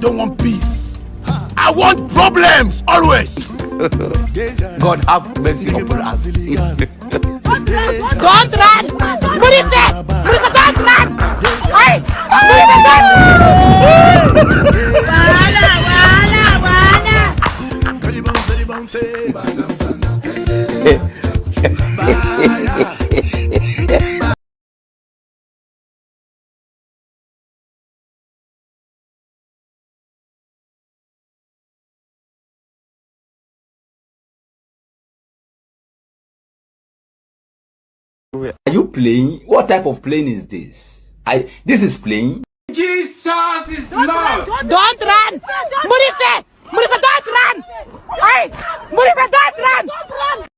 don't want peace. I want problems always. God have mercy upon us. Don't run! Murife! Murife, don't run! Hey! Murife, Are you playing? What type of playing is this? This is playing. Jesus is Lord. don't run!